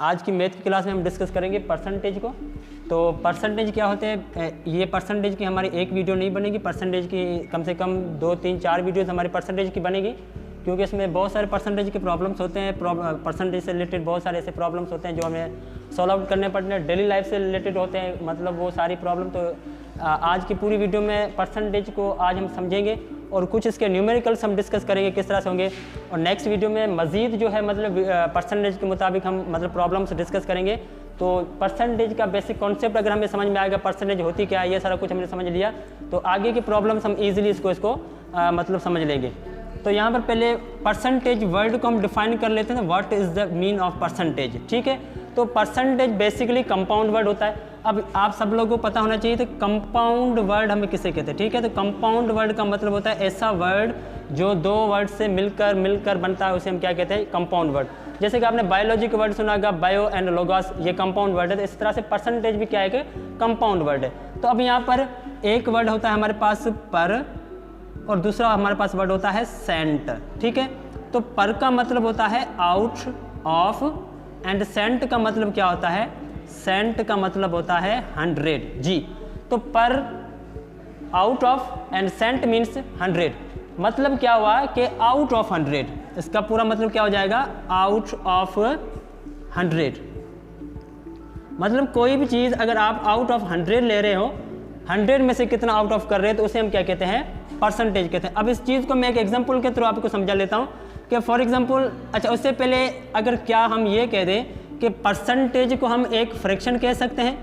आज की मैथ की क्लास में हम डिस्कस करेंगे परसेंटेज को। तो परसेंटेज क्या होते हैं, ये परसेंटेज की हमारी एक वीडियो नहीं बनेगी, परसेंटेज की कम से कम 2, 3, 4 वीडियोज़ हमारी परसेंटेज की बनेगी, क्योंकि इसमें बहुत सारे परसेंटेज के प्रॉब्लम्स होते हैं। परसेंटेज से रिलेटेड बहुत सारे ऐसे प्रॉब्लम्स होते हैं जो हमें सॉल्व आउट करने पड़ते हैं, डेली लाइफ से रिलेटेड होते हैं, मतलब वो सारी प्रॉब्लम। तो आज की पूरी वीडियो में परसेंटेज को आज हम समझेंगे और कुछ इसके न्यूमेरिकल्स हम डिस्कस करेंगे किस तरह से होंगे, और नेक्स्ट वीडियो में मज़ीद जो है मतलब परसेंटेज के मुताबिक हम मतलब प्रॉब्लम्स डिस्कस करेंगे। तो परसेंटेज का बेसिक कॉन्सेप्ट अगर हमें समझ में आएगा, परसेंटेज होती क्या है, ये सारा कुछ हमने समझ लिया, तो आगे की प्रॉब्लम्स हम ईजिली इसको मतलब समझ लेंगे। तो यहाँ पर पहले परसेंटेज वर्ड को हम डिफाइन कर लेते हैं, what is the mean of percentage. ठीक है, तो परसेंटेज बेसिकली कंपाउंड वर्ड होता है। अब आप सब लोगों को पता होना चाहिए, तो कंपाउंड वर्ड हमें किसे कहते हैं। ठीक है, तो कंपाउंड वर्ड का मतलब होता है ऐसा वर्ड जो 2 वर्ड से मिलकर बनता है, उसे हम क्या कहते हैं, कंपाउंड वर्ड। जैसे कि आपने बायोलॉजी का वर्ड सुना होगा, बायो एंड लोगोस, ये कंपाउंड वर्ड है। तो इस तरह से परसेंटेज भी क्या है कि कंपाउंड वर्ड है। तो अब यहाँ पर एक वर्ड होता है हमारे पास पर, और दूसरा हमारे पास वर्ड होता है सेंट। ठीक है, तो पर का मतलब होता है आउट ऑफ, एंड सेंट का मतलब क्या होता है, सेंट का मतलब होता है 100 जी। तो per out of and cent means 100, मतलब क्या हुआ कि आउट ऑफ 100, इसका पूरा मतलब क्या हो जाएगा, आउट ऑफ 100। मतलब कोई भी चीज़ अगर आप आउट ऑफ 100 ले रहे हो, 100 में से कितना आउट ऑफ कर रहे हैं, तो उसे हम क्या कहते हैं, परसेंटेज कहते हैं। अब इस चीज़ को मैं एक एग्जांपल के थ्रू आपको समझा लेता हूँ कि फॉर एग्जांपल, अच्छा उससे पहले अगर क्या हम ये कह दें कि परसेंटेज को हम एक फ्रैक्शन कह सकते हैं,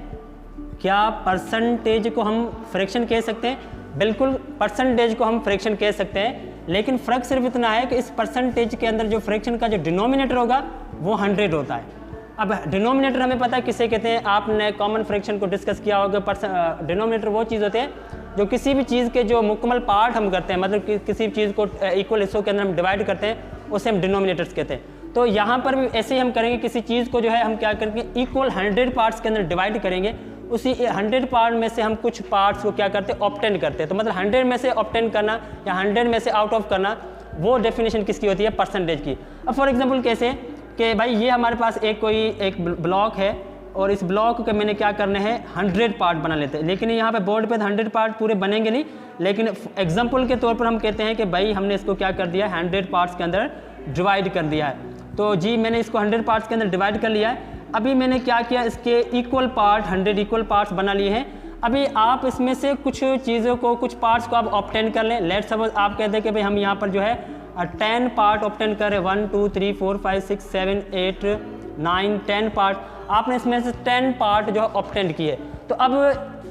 क्या परसेंटेज को हम फ्रैक्शन कह सकते हैं? बिल्कुल, परसेंटेज को हम फ्रैक्शन कह सकते हैं, लेकिन फ़र्क सिर्फ इतना है कि इस परसेंटेज के अंदर जो फ्रैक्शन का जो डिनोमिनेटर होगा वो 100 होता है। अब डिनोमिनेटर हमें पता है किसे कहते हैं, आपने कॉमन फ्रैक्शन को डिस्कस किया होगा। डिनोमिनेटर वो चीज़ होते हैं जो किसी भी चीज़ के जो मुकम्मल पार्ट हम करते हैं, मतलब किसी भी चीज़ को इक्वल हिस्सों के अंदर हम डिवाइड करते हैं, उसे हम डिनोमिनेटर्स कहते हैं। तो यहाँ पर भी ऐसे ही हम करेंगे, किसी चीज़ को जो है हम क्या करेंगे, इक्वल 100 पार्ट्स के अंदर डिवाइड करेंगे, उसी 100 पार्ट में से हम कुछ पार्ट्स को क्या करते हैं, ऑब्टेन करते हैं। तो मतलब 100 में से ऑब्टेन करना या 100 में से आउट ऑफ करना, वो डेफिनेशन किसकी होती है, परसेंटेज की। अब फॉर एग्जांपल कैसे कि भाई ये हमारे पास एक ब्लॉक है, और इस ब्लॉक के मैंने क्या करने हैं, 100 पार्ट बना लेते हैं, लेकिन यहाँ पे बोर्ड पे 100 पार्ट पूरे बनेंगे नहीं, लेकिन एग्जाम्पल के तौर पर हम कहते हैं कि भाई हमने इसको क्या कर दिया, 100 पार्ट्स के अंदर डिवाइड कर दिया है। तो जी मैंने इसको 100 पार्ट्स के अंदर डिवाइड कर लिया है। अभी मैंने क्या किया, इसके इक्वल पार्ट 100 इक्वल पार्ट्स बना लिए हैं। अभी आप इसमें से कुछ चीज़ों को, कुछ पार्ट्स को आप ऑब्टेन कर लें। लेट सपोज आप कहते हैं कि भाई हम यहाँ पर जो है 10 पार्ट ऑब्टेन करें, 1 2 3 4 5 6 7 8 9 10 पार्ट, आपने इसमें से 10 पार्ट जो ऑब्टेन किए। तो अब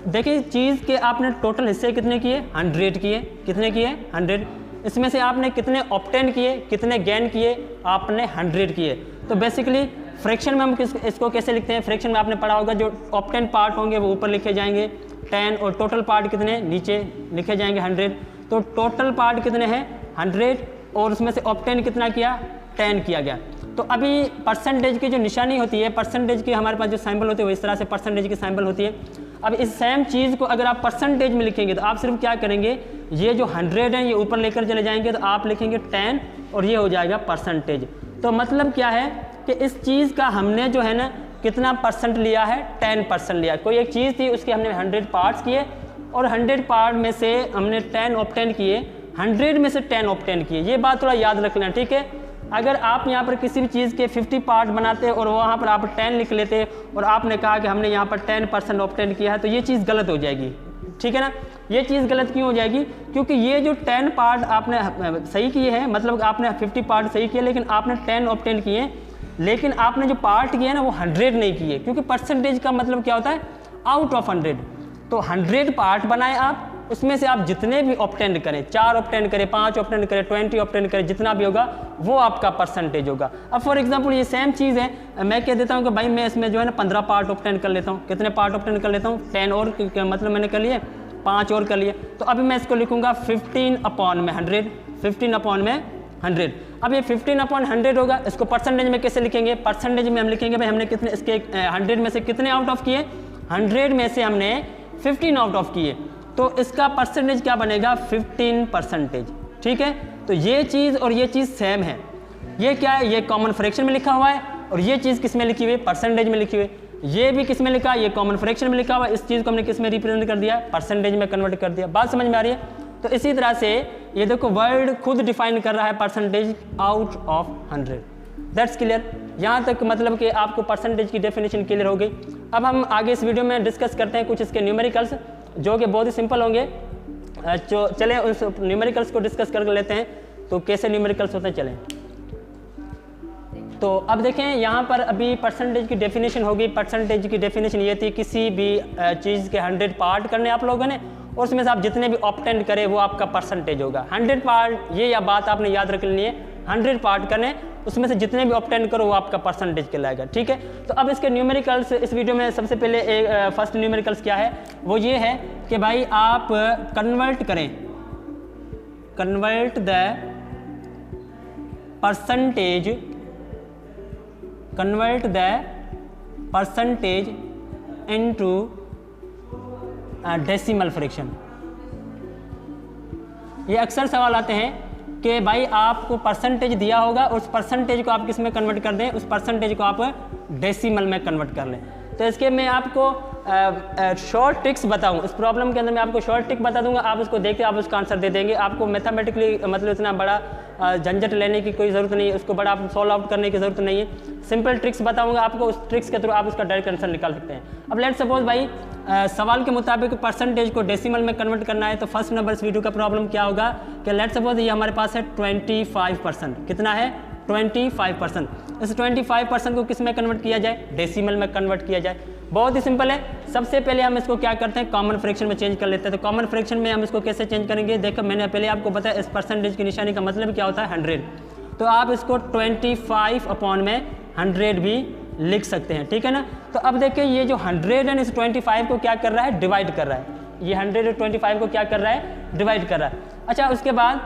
देखिए चीज़ के आपने टोटल हिस्से कितने किए, 100 किए। कितने किए, 100। इसमें से आपने कितने ऑब्टेन किए, कितने गेन किए, आपने 100 किए। तो बेसिकली फ्रैक्शन में हम इसको कैसे लिखते हैं, फ्रैक्शन में आपने पढ़ा होगा, जो ऑब्टेन पार्ट होंगे वो ऊपर लिखे जाएंगे 10, और टोटल पार्ट कितने नीचे लिखे जाएंगे 100। तो टोटल पार्ट कितने हैं, 100, और उसमें से ऑब्टेन कितना किया, 10 किया गया। तो अभी परसेंटेज की जो निशानी होती है, परसेंटेज की हमारे पास जो सिंबल होती है वो इस तरह से परसेंटेज की सिंबल होती है। अब इस सेम चीज़ को अगर आप परसेंटेज में लिखेंगे, तो आप सिर्फ क्या करेंगे, ये जो 100 है ये ऊपर लेकर चले जाएंगे, तो आप लिखेंगे 10, और ये हो जाएगा परसेंटेज। तो मतलब क्या है कि इस चीज़ का हमने जो है ना कितना परसेंट लिया है, 10% लिया। कोई एक चीज़ थी, उसके हमने 100 पार्ट्स किए, और 100 पार्ट में से हमने 10 ऑब्टेन किए, 100 में से 10 ऑब्टेन किए। ये बात थोड़ा याद रख लेना, ठीक है। अगर आप यहाँ पर किसी भी चीज़ के 50 पार्ट बनाते और वहाँ पर आप 10 लिख लेते, और आपने कहा कि हमने यहाँ पर 10% ऑब्टेन किया है, तो ये चीज़ गलत हो जाएगी, ठीक है ना। ये चीज़ गलत क्यों हो जाएगी, क्योंकि ये जो 10 पार्ट आपने सही किए हैं, मतलब आपने 50 पार्ट सही किए, लेकिन आपने 10 ऑब्टेन किए, लेकिन आपने जो पार्ट किए ना वो 100 नहीं किए, क्योंकि परसेंटेज का मतलब क्या होता है, आउट ऑफ 100। तो 100 पार्ट बनाए आप, उसमें से आप जितने भी ऑब्टेन करें, 4 ऑब्टेन करें, 5 ऑब्टेन करें, 20 ऑब्टेन करें, जितना भी होगा वो आपका परसेंटेज होगा। अब फॉर एग्जांपल ये सेम चीज़ है, मैं कह देता हूँ कि भाई मैं इसमें जो है ना 15 पार्ट ऑब्टेन कर लेता हूँ। कितने पार्ट ऑब्टेन कर लेता हूँ, 10, और मतलब मैंने कर लिए 5 और कर लिए। तो अभी मैं इसको लिखूँगा 15/100, 15/100। अब ये 15/100 होगा, इसको परसेंटेज में कैसे लिखेंगे, परसेंटेज में हम लिखेंगे भाई हमने कितने, इसके 100 में से कितने आउट ऑफ किए, 100 में से हमने 15 आउट ऑफ किए, तो इसका परसेंटेज क्या बनेगा, 15%। ठीक है, तो ये चीज़ और ये चीज़ सेम है। ये क्या है, ये कॉमन फ्रैक्शन में लिखा हुआ है, और ये चीज़ किस में लिखी हुई है, परसेंटेज में लिखी हुई है। ये भी किस में लिखा है, ये कॉमन फ्रैक्शन में लिखा हुआ है। इस चीज़ को हमने किस में रिप्रेजेंट कर दिया, परसेंटेज में कन्वर्ट कर दिया। बात समझ में आ रही है। तो इसी तरह से ये देखो वर्ड खुद डिफाइन कर रहा है percentage out of 100। That's clear. यहाँ तक मतलब कि आपको परसेंटेज की डेफिनेशन क्लियर हो गई। अब हम आगे इस वीडियो में डिस्कस करते हैं कुछ इसके न्यूमेरिकल्स जो कि बहुत ही सिंपल होंगे। जो चलें उस न्यूमेरिकल्स को डिस्कस कर लेते हैं। तो कैसे न्यूमेरिकल्स होते हैं चलें। तो अब देखें यहाँ पर अभी परसेंटेज की डेफिनेशन होगी। परसेंटेज की डेफिनेशन ये थी किसी भी चीज़ के 100 पार्ट करने आप लोगों ने, और उसमें से आप जितने भी ऑब्टेन करें वो आपका परसेंटेज होगा। 100 पार्ट, ये या बात आपने याद रख लेनी है। 100 पार्ट करने, उसमें से जितने भी ऑब्टेन करो वो आपका परसेंटेज कहलाएगा। ठीक है। तो अब इसके न्यूमेरिकल्स इस वीडियो में सबसे पहले फर्स्ट न्यूमेरिकल्स क्या है, वो ये है कि भाई आप कन्वर्ट करें, convert the percentage, convert the percentage into decimal fraction। ये अक्सर सवाल आते हैं कि भाई आपको परसेंटेज दिया होगा, उस परसेंटेज को आप किस में कन्वर्ट कर दें, उस परसेंटेज को आप डेसिमल में कन्वर्ट कर लें। तो इसके मैं आपको शॉर्ट ट्रिक्स बताऊं। इस प्रॉब्लम के अंदर मैं आपको शॉर्ट ट्रिक बता दूंगा, आप उसको देखते आप उसका आंसर दे देंगे। आपको मैथमेटिकली मतलब इतना बड़ा झंझट लेने की कोई ज़रूरत नहीं है, उसको बड़ा आप सॉल्व आउट करने की ज़रूरत नहीं है। सिंपल ट्रिक्स बताऊंगा आपको, उस ट्रिक्स के थ्रू आप उसका डायरेक्ट आंसर निकाल सकते हैं। अब लेट्स सपोज भाई सवाल के मुताबिक परसेंटेज को डेसिमल में कन्वर्ट करना है। तो फर्स्ट नंबर इस वीडियो का प्रॉब्लम क्या होगा कि लेट्स सपोज ये हमारे पास है 25%। कितना है, 25%। इस 25% को किस में कन्वर्ट किया जाए, डेसिमल में कन्वर्ट किया जाए। बहुत ही सिंपल है। सबसे पहले हम इसको क्या करते हैं, कॉमन फ्रैक्शन में चेंज कर लेते हैं। तो कॉमन फ्रैक्शन में हम इसको कैसे चेंज करेंगे, देखो मैंने पहले आपको बताया इस परसेंटेज की निशानी का मतलब क्या होता है, 100। तो आप इसको 25 अपॉन में 100 भी लिख सकते हैं। ठीक है ना। तो अब देखिए ये जो 100 है इस 25 को क्या कर रहा है, डिवाइड कर रहा है। ये 100 और 25 को क्या कर रहा है, डिवाइड कर रहा है। अच्छा, उसके बाद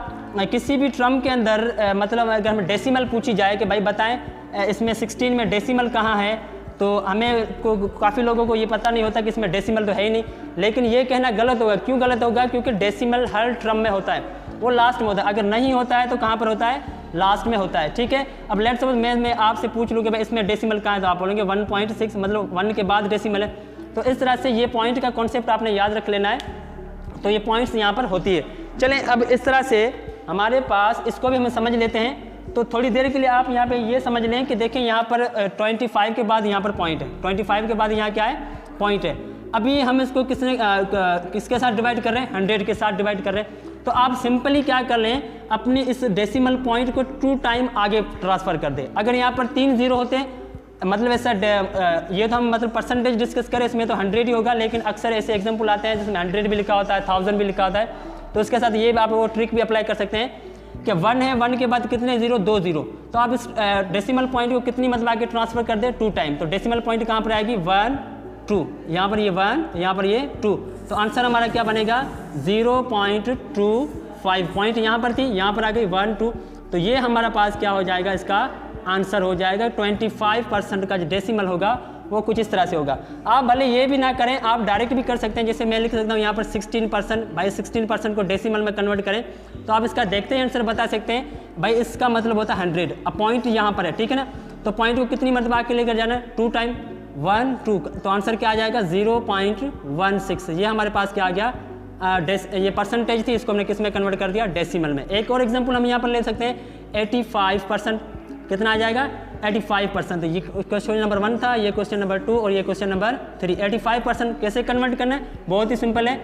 किसी भी टर्म के अंदर मतलब अगर हमें डेसिमल पूछी जाए कि भाई बताएं इसमें 16 में डेसिमल कहाँ है, तो हमें को काफ़ी लोगों को ये पता नहीं होता कि इसमें डेसिमल तो है ही नहीं। लेकिन ये कहना गलत होगा। क्यों गलत होगा, क्योंकि डेसिमल हर टर्म में होता है, वो लास्ट में होता है। अगर नहीं होता है तो कहाँ पर होता है, लास्ट में होता है। ठीक है। अब लेट्स सपोज मैं आपसे पूछ लूँ कि भाई इसमें डेसिमल कहाँ है, तो आप बोलेंगे 1.6, मतलब 1 के बाद डेसिमल है। तो इस तरह से ये पॉइंट का कॉन्सेप्ट आपने याद रख लेना है। तो ये पॉइंट्स यहाँ पर होती है। चलें अब इस तरह से हमारे पास इसको भी हम समझ लेते हैं। तो थोड़ी देर के लिए आप यहाँ पे ये समझ लें कि देखें यहाँ पर 25 के बाद यहाँ पर पॉइंट है, 25 के बाद यहाँ क्या है, पॉइंट है। अभी हम इसको किसके साथ डिवाइड कर रहे हैं, 100 के साथ डिवाइड कर रहे हैं। तो आप सिंपली क्या कर लें, अपनी इस डेसिमल पॉइंट को 2 टाइम आगे ट्रांसफ़र कर दें। अगर यहाँ पर 3 जीरो होते हैं, मतलब ऐसा ये तो हम मतलब परसेंटेज डिस्कस करें इसमें तो 100 ही होगा, लेकिन अक्सर ऐसे एग्जाम्पल आते हैं जिसमें 100 भी लिखा होता है, 1000 भी लिखा होता है। तो उसके साथ ये आप वो ट्रिक भी अप्लाई कर सकते हैं कि 1 है, 1 के बाद कितने जीरो, 2 जीरो। तो आप इस डेसिमल पॉइंट को कितनी मतलब आगे ट्रांसफर कर दें, 2 टाइम। तो डेसिमल पॉइंट कहाँ पर आएगी, 1 2, यहाँ पर ये 1, यहाँ पर ये 2। तो आंसर हमारा क्या बनेगा, 0.25। पॉइंट यहाँ पर थी, यहाँ पर आ गई 1 2। तो ये हमारा पास क्या हो जाएगा, इसका आंसर हो जाएगा 25% का जो डेसिमल होगा वो कुछ इस तरह से होगा। आप भले ये भी ना करें, आप डायरेक्ट भी कर सकते हैं। जैसे मैं लिख सकता हूँ यहाँ पर 16%, भाई 16% को डेसिमल में कन्वर्ट करें तो आप इसका देखते ही आंसर बता सकते हैं। भाई इसका मतलब होता है 100। अब पॉइंट यहाँ पर है, ठीक है ना। तो पॉइंट को कितनी मरतबा आके लेकर जाना है, 2 टाइम, 1 2। तो आंसर क्या आ जाएगा, 0.16। ये हमारे पास क्या आ गया, ये परसेंटेज थी, इसको हमने किस में कन्वर्ट कर दिया, डेसिमल में। एक और एग्जाम्पल हम यहाँ पर ले सकते हैं, 85%। कितना आ जाएगा, 85%। ये क्वेश्चन नंबर 1 था, ये क्वेश्चन नंबर 2 और ये क्वेश्चन नंबर 3। 85% कैसे कन्वर्ट करना है, बहुत ही सिंपल है।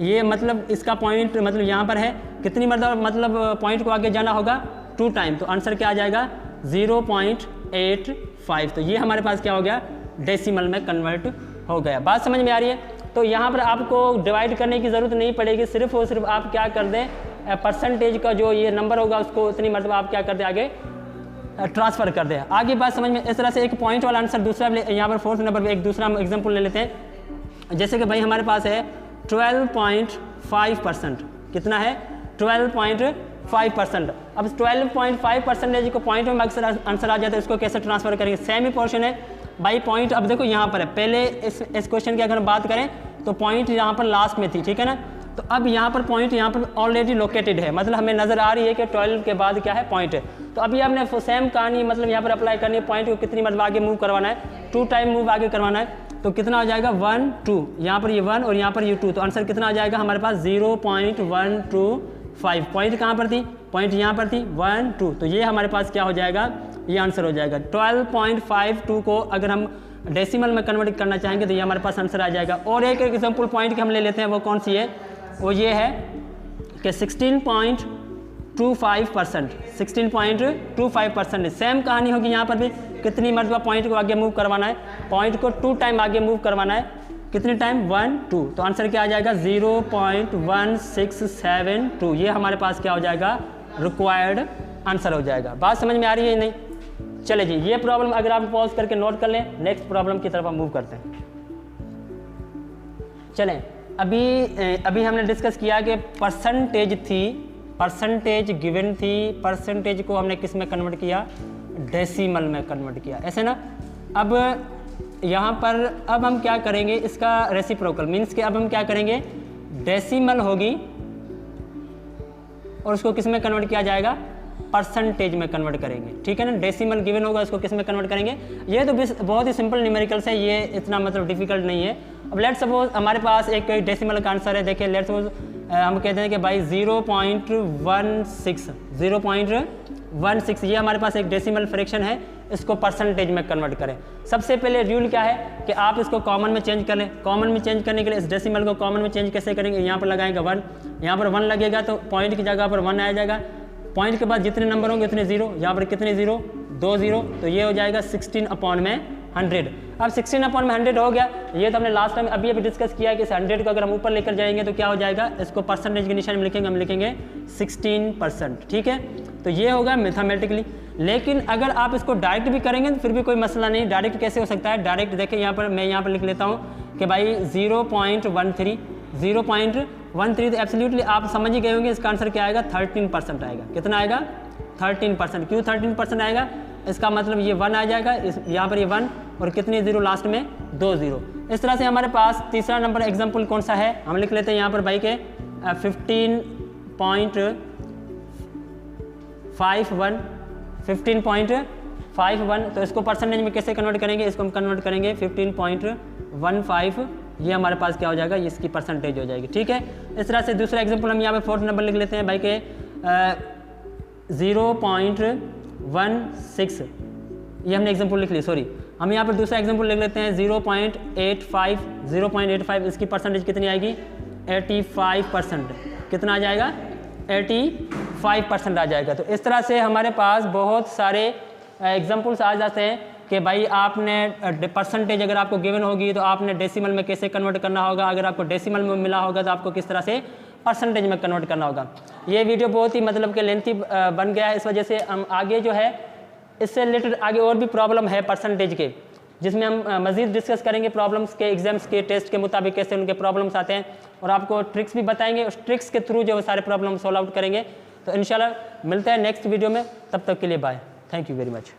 ये मतलब इसका पॉइंट मतलब यहाँ पर है, कितनी मतलब पॉइंट को आगे जाना होगा, 2 टाइम। तो आंसर क्या आ जाएगा, 0.85। तो ये हमारे पास क्या हो गया, डेसिमल में कन्वर्ट हो गया। बात समझ में आ रही है। तो यहाँ पर आपको डिवाइड करने की ज़रूरत नहीं पड़ेगी, सिर्फ और सिर्फ आप क्या कर दें, परसेंटेज का जो ये नंबर होगा उसको उतनी मतलब आप क्या कर दें, आगे ट्रांसफ़र कर दें। आगे बात समझ में। इस तरह से एक पॉइंट वाला आंसर दूसरा यहाँ पर 4th नंबर पे एक दूसरा एग्जांपल ले लेते हैं। जैसे कि भाई हमारे पास है 12.5%। कितना है, 12.5%। अब 12.5% को पॉइंट में अक्सर आंसर आ जाता है, उसको कैसे ट्रांसफ़र करेंगे, सेम ही पोर्शन है भाई। पॉइंट अब देखो यहाँ पर है, पहले इस क्वेश्चन की अगर हम बात करें तो पॉइंट यहाँ पर लास्ट में थी, ठीक है ना। तो अब यहाँ पर पॉइंट यहाँ पर ऑलरेडी लोकेटेड है, मतलब हमें नज़र आ रही है कि 12 के बाद क्या है, पॉइंट है। तो अभी आपने सेम कहानी मतलब यहाँ पर अप्लाई करनी है, पॉइंट को कितनी मरतबा आगे मूव करवाना है, 2 टाइम मूव आगे करवाना है। तो कितना आ जाएगा 1 2, यहाँ पर ये 1 और यहाँ पर ये 2, तो आंसर कितना आ जाएगा हमारे पास 0.125। पॉइंट कहाँ पर थी, पॉइंट यहाँ पर थी 1 2, तो ये हमारे पास क्या हो जाएगा, ये आंसर हो जाएगा। 12.52 को अगर हम डेसिमल में कन्वर्ट करना चाहेंगे तो ये हमारे पास आंसर आ जाएगा। और एक एग्जाम्पल पॉइंट की हम ले लेते हैं, वो कौन सी है, वो ये है कि 16.25%, 16.25%। सेम कहानी होगी यहाँ पर भी, कितनी मरतबा पॉइंट को आगे मूव करवाना है, पॉइंट को 2 टाइम आगे मूव करवाना है, कितने टाइम 1 2, तो आंसर क्या आ जाएगा 0.1672। ये हमारे पास क्या हो जाएगा, रिक्वायर्ड आंसर हो जाएगा। बात समझ में आ रही है नहीं? चले जी, ये प्रॉब्लम अगर आप पॉज करके नोट कर लें, नेक्स्ट प्रॉब्लम की तरफ हम मूव करते हैं। चलें, अभी हमने डिस्कस किया कि परसेंटेज थी, परसेंटेज गिवन थी, परसेंटेज को हमने किस में कन्वर्ट किया, डेसिमल में कन्वर्ट किया, ऐसे ना। अब यहाँ पर अब हम क्या करेंगे, इसका रेसिप्रोकल मीन्स कि अब हम क्या करेंगे, डेसिमल होगी और उसको किस में कन्वर्ट किया जाएगा, परसेंटेज में कन्वर्ट करेंगे, ठीक है ना। डेसिमल गिवन होगा, उसको किस में कन्वर्ट करेंगे, ये तो बहुत ही सिंपल न्यूमेरिकल्स है, ये इतना मतलब डिफिकल्ट नहीं है। अब लेट्स सपोज हमारे पास एक डेसिमल का आंसर है, देखिए लेट्स सपोज हम कहते हैं कि भाई 0.16 ये हमारे पास एक डेसिमल फ्रैक्शन है, इसको परसेंटेज में कन्वर्ट करें। सबसे पहले रूल क्या है कि आप इसको कॉमन में चेंज कर लें। कॉमन में चेंज करने के लिए इस डेसिमल को कॉमन में चेंज कैसे करेंगे, यहाँ पर लगाएंगे 1, यहाँ पर 1 लगेगा तो पॉइंट की जगह पर 1 आ जाएगा, पॉइंट के बाद जितने नंबर होंगे उतने 0, यहाँ पर कितने 0 2 0, तो ये हो जाएगा 16/100। अब 16/100 हो गया, ये तो हमने लास्ट टाइम अभी डिस्कस किया कि इस 100 को अगर हम ऊपर लेकर जाएंगे तो क्या हो जाएगा, इसको परसेंटेज के निशान में लिखेंगे, हम लिखेंगे 16%, ठीक है। तो ये होगा मैथमेटिकली। लेकिन अगर आप इसको डायरेक्ट भी करेंगे तो फिर भी कोई मसला नहीं। डायरेक्ट कैसे हो सकता है, डायरेक्ट देखें यहाँ पर मैं यहाँ पर लिख लेता हूँ कि भाई 0.13 तो एब्सोल्युटली आप समझ ही गए होंगे, इसका आंसर क्या आएगा, 13% आएगा। कितना आएगा, 13%। क्यों 13% आएगा, इसका मतलब ये 1 आ जाएगा, यहाँ पर ये 1 और कितने 0 लास्ट में 2 0। इस तरह से हमारे पास तीसरा नंबर एग्जाम्पल कौन सा है, हम लिख लेते हैं यहाँ पर भाई के 15.51, तो इसको परसेंटेज में कैसे कन्वर्ट करेंगे, इसको हम कन्वर्ट करेंगे 15.15, ये हमारे पास क्या हो जाएगा, ये इसकी परसेंटेज हो जाएगी, ठीक है। इस तरह से दूसरा एग्जांपल हम यहाँ पे 4th नंबर लिख लेते हैं भाई के 0.16, ये हमने एग्जांपल लिख ली, सॉरी हम यहाँ पर दूसरा एग्जांपल लिख लेते हैं 0.85, इसकी परसेंटेज कितनी आएगी, 85%। कितना आ जाएगा, 85% आ जाएगा। तो इस तरह से हमारे पास बहुत सारे एग्जांपल्स आ जाते हैं कि भाई आपने परसेंटेज अगर आपको गिवन होगी तो आपने डेसिमल में कैसे कन्वर्ट करना होगा, अगर आपको डेसिमल में मिला होगा तो आपको किस तरह से परसेंटेज में कन्वर्ट करना होगा। ये वीडियो बहुत ही मतलब कि लेंथी बन गया है, इस वजह से हम आगे जो है इससे रिलेटेड आगे और भी प्रॉब्लम है परसेंटेज के, जिसमें हम मज़ीद डिस्कस करेंगे प्रॉब्लम्स के, एग्जाम्स के टेस्ट के मुताबिक कैसे उनके प्रॉब्लम्स आते हैं, और आपको ट्रिक्स भी बताएंगे, उस ट्रिक्स के थ्रू जो सारे प्रॉब्लम सॉल्व आउट करेंगे। तो इंशाल्लाह मिलते हैं नेक्स्ट वीडियो में, तब तक के लिए bye, thank you very much.